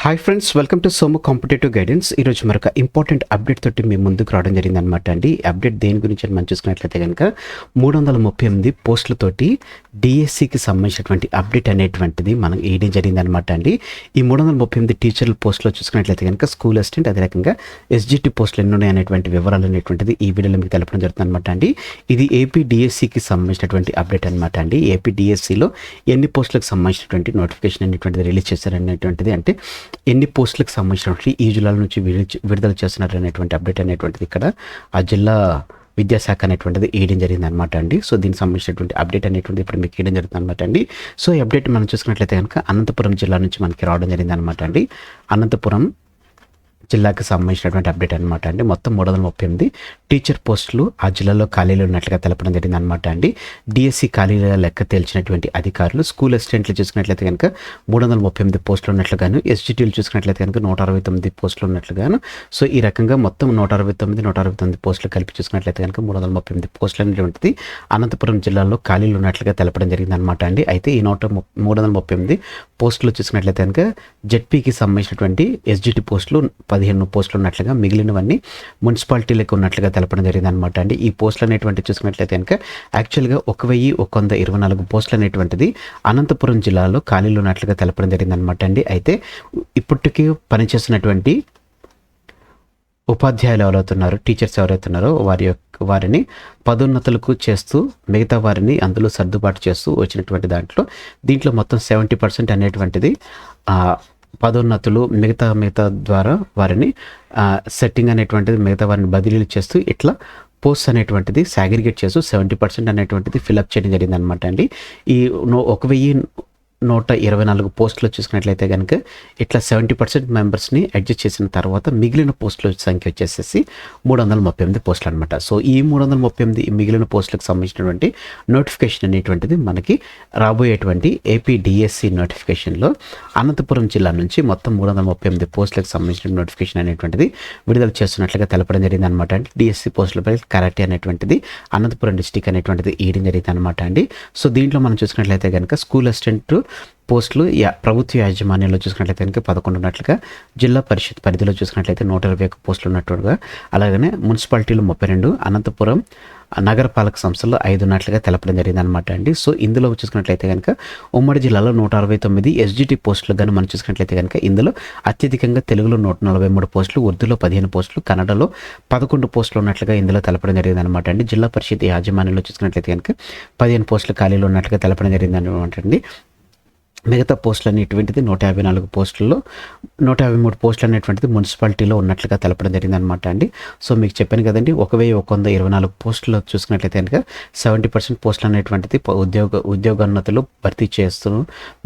Hi friends, welcome to Somu competitive guidance. ఈరోజు మరొక important update తోటి మేము ముందుకు రావడం జరిగింది అనమాట అండి. అప్డేట్ దేని గురించి అని మనం చూసుకున్నట్లయితే కనుక 338 పోస్టులతోటి డిఎస్సికి సంబంధించినటువంటి అప్డేట్ అనేటువంటిది మనం వేయడం జరిగింది అనమాట అండి. ఈ 338 టీచర్ల పోస్టులో చూసుకున్నట్లయితే కనుక స్కూల్ అసిస్టెంట్, అదే రకంగా ఎస్జిటి పోస్టులు ఎన్ని ఉన్నాయి అనేటువంటి వివరాలు అనేటువంటిది ఈ వీడియోలో మీకు తెలపడం జరుగుతుంది అనమాట అండి. ఇది ఏపీ డిఎస్సికి సంబంధించినటువంటి అప్డేట్ అనమాట అండి. ఏపీ డిఎస్సిలో ఎన్ని పోస్టులకు సంబంధించినటువంటి నోటిఫికేషన్ అనేటువంటిది రిలీజ్ చేశారనేటువంటిది, అంటే ఎన్ని పోస్టులకు సంబంధించినటువంటి ఈ జిల్లాల నుంచి విడుదల చేస్తున్నారు అనేటువంటి అప్డేట్ అనేటువంటిది ఇక్కడ ఆ జిల్లా విద్యాశాఖ అనేటువంటిది వేయడం జరిగింది అనమాట అండి. సో దీనికి సంబంధించినటువంటి అప్డేట్ అనేటువంటిది ఇప్పుడు మీకు వేయడం జరుగుతుంది అనమాట అండి. సో ఈ అప్డేట్ మనం చూసుకున్నట్లయితే కనుక అనంతపురం జిల్లా నుంచి మనకి రావడం జరిగింది అనమాట అండి. అనంతపురం జిల్లాకి సంబంధించినటువంటి అప్డేట్ అనమాట అండి. మొత్తం 338 టీచర్ పోస్టులు ఆ జిల్లాలో ఖాళీలు ఉన్నట్లుగా తెలపడం జరిగింది అనమాట అండి. డిఎస్సి ఖాళీల లెక్క తేల్చినటువంటి అధికారులు స్కూల్ అసిస్టెంట్లు చూసుకున్నట్లయితే కనుక 338 పోస్టులు ఉన్నట్లుగాను, ఎస్జిటీలు చూసుకున్నట్లయితే కనుక 169 పోస్టులు ఉన్నట్లుగాను. సో ఈ రకంగా మొత్తం 169 పోస్టులు కలిపి చూసుకున్నట్లయితే కనుక 338 పోస్టులు అనేటువంటిది అనంతపురం జిల్లాలో ఖాళీలు ఉన్నట్లుగా తెలపడం జరిగింది అనమాట అండి. అయితే ఈ 338 పోస్టులు చూసుకున్నట్లయితే కనుక జెడ్పీకి సంబంధించినటువంటి ఎస్జిటి పోస్టులు 15 పోస్టులు ఉన్నట్లుగా, మిగిలినవన్నీ మున్సిపాలిటీలకు ఉన్నట్లుగా తెలపడం జరిగింది అనమాట అండి. ఈ పోస్టులు అనేటువంటి చూసుకున్నట్లయితే కనుక యాక్చువల్గా 1124 పోస్టులు అనేటువంటిది అనంతపురం జిల్లాలో ఖాళీలు ఉన్నట్లుగా తెలపడం జరిగింది అనమాట అండి. అయితే ఇప్పటికీ పనిచేస్తున్నటువంటి ఉపాధ్యాయులు ఎవరవుతున్నారో, టీచర్స్ ఎవరైతున్నారో వారిని పదోన్నతులకు చేస్తూ మిగతా వారిని అందులో సర్దుబాటు చేస్తూ వచ్చినటువంటి దీంట్లో మొత్తం 70% అనేటువంటిది పదోన్నతులు మిగతా ద్వారా వారిని సెట్టింగ్ అనేటువంటిది మిగతా వారిని బదిలీలు చేస్తూ ఇట్లా పోస్ట్ అనేటువంటిది సాగ్రిగేట్ చేస్తూ 70% అనేటువంటిది ఫిలప్ చేయడం జరిగింది అనమాట అండి. ఈ 1124 పోస్టులు చూసుకున్నట్లయితే కనుక ఇట్లా 70% మెంబర్స్ని అడ్జస్ట్ చేసిన తర్వాత మిగిలిన పోస్టుల సంఖ్య వచ్చేసేసి 338 పోస్టులు అనమాట. సో ఈ 338 మిగిలిన పోస్టులకు సంబంధించినటువంటి నోటిఫికేషన్ అనేటువంటిది మనకి రాబోయేటువంటి ఏపీ డిఎస్సి నోటిఫికేషన్లో అనంతపురం జిల్లా నుంచి మొత్తం 338 పోస్టులకు సంబంధించిన నోటిఫికేషన్ అనేటువంటిది విడుదల చేస్తున్నట్లుగా తెలపడం జరిగింది అనమాట అండి. డిఎస్సి పోస్టులపై కరాటే అనేటువంటిది అనంతపురం డిస్టిక్ అనేటువంటిది వేయడం జరిగింది అనమాట అండి. సో దీంట్లో మనం చూసుకున్నట్లయితే కనుక స్కూల్ అసిస్టెంట్ పోస్టులు ప్రభుత్వ యాజమాన్యంలో చూసుకున్నట్లయితే కనుక 11 ఉన్నట్లుగా, జిల్లా పరిషత్ పరిధిలో చూసుకున్నట్లయితే 121 పోస్టులు ఉన్నట్టుగా, అలాగనే మున్సిపాలిటీలు 32, అనంతపురం నగరపాలక సంస్థల్లో 5 ఉన్నట్లుగా తెలపడం జరిగింది అనమాట అండి. సో ఇందులో చూసుకున్నట్లయితే కనుక ఉమ్మడి జిల్లాలో 169 ఎస్జిటి పోస్టులు కానీ మనం చూసుకున్నట్లయితే కనుక ఇందులో అత్యధికంగా తెలుగులో 143 పోస్టులు, ఉర్దూలో 15 పోస్టులు, కన్నడలో 11 పోస్టులు ఉన్నట్లుగా ఇందులో తెలపడం జరిగింది అనమాట అండి. జిల్లా పరిషత్ యాజమాన్యంలో చూసుకున్నట్లయితే కనుక 15 పోస్టులు ఖాళీలు ఉన్నట్లుగా తెలపడం జరిగింది అనమాట అండి. మిగతా పోస్టులు అనేటువంటిది 154 పోస్టుల్లో 153 పోస్టులు అనేటువంటిది మున్సిపాలిటీలో ఉన్నట్లుగా తెలపడం జరిగింది అనమాట అండి. సో మీకు చెప్పాను కదండి, 1124 పోస్టులు చూసుకున్నట్లయితే కనుక 70% పోస్టులు అనేటువంటిది ఉద్యోగోన్నతులు భర్తీ చేస్తూ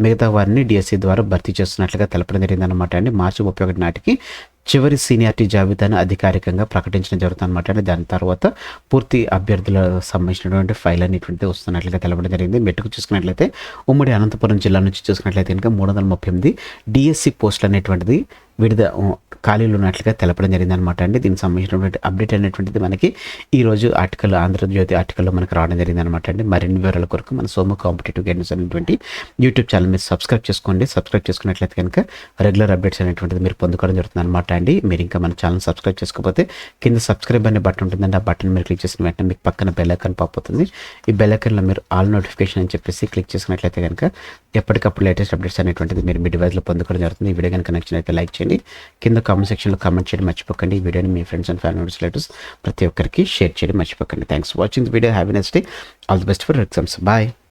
మిగతా వారిని డిఎస్సి ద్వారా భర్తీ చేస్తున్నట్లుగా తెలపడం జరిగింది అనమాట అండి. మార్చి 31 నాటికి చివరి సీనియారిటీ జాబితాను అధికారికంగా ప్రకటించడం జరుగుతుంది అనమాట అండి. దాని తర్వాత పూర్తి అభ్యర్థుల సంబంధించినటువంటి ఫైల్ అనేటువంటిది వస్తున్నట్లుగా తెలపడం జరిగింది. మెట్టుకు చూసుకున్నట్లయితే ఉమ్మడి అనంతపురం జిల్లా నుంచి చూసుకున్నట్లయితే కనుక 338 డిఎస్సి పోస్టులు అనేటువంటిది ఖాళీలు ఉన్నట్లుగా తెలపడం జరిగింది అనమాట అండి. దీనికి సంబంధించినటువంటి అప్డేట్ అనేటువంటిది మనకి ఈరోజు ఆర్టికల్, ఆంధ్రజ్యోతి ఆర్టికల్లో మనకు రావడం జరిగింది అనమాట అండి. మరిన్ని వివరాల కొరకు మన సోము కాంపిటేటివ్ గైడెన్స్ అనేటువంటి యూట్యూబ్ ఛానల్ మీరు సబ్స్క్రైబ్ చేసుకోండి. సబ్స్క్రైబ్ చేసుకున్నట్లయితే కనుక రెగ్యులర్ అప్డేట్స్ అనేటువంటిది మీరు పొందుకోవడం జరుగుతుంది అనమాట అండి. మీరు ఇంకా మన ఛానల్ సబ్స్క్రైబ్ చేసుకోకపోతే కింద సబ్స్క్రైబ్ అనే బటన్ ఉంటుందండి. ఆ బటన్ మీరు క్లిక్ చేసిన వెంటనే మీకు పక్కన బెల్ ఐకాన్ పాప్ అవుతుంది. ఈ బెల్ ఐకాన్లో మీరు ఆల్ నోటిఫికేషన్ అని చెప్పేసి క్లిక్ చేసుకున్నట్లయితే కనుక ఎప్పటికప్పుడు లేటెస్ట్ అప్డేట్స్ అనేటువంటిది మీరు మీ డివైస్లో పొందుకోవడం జరుగుతుంది. ఈ వీడియో కనుక నచ్చినట్లయితే లైక్ చేయండి, కింద కామెంట్ సెక్షన్లో కామెంట్ చేయడం మర్చిపోకండి. ఈ వీడియోని మీ ఫ్రెండ్స్ అండ్ ఫ్యామిలీ రిలేటివ్స్ ప్రతి ఒక్కరికి షేర్ చేయడం మర్చిపోకండి. Thanks for watching the video. Have a nice day. All the best for exams. Bye.